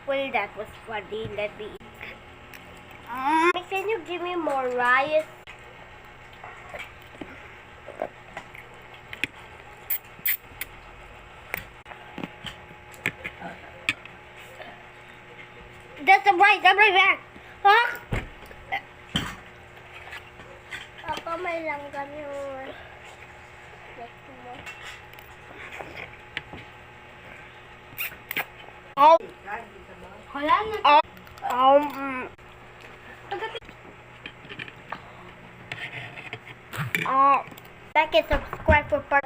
Well, that was funny. Let me eat. Can you give me more rice? That's the rice. I'm right back. Huh? Ako may langgam yung mo. Oh. Wala na. Like and subscribe for part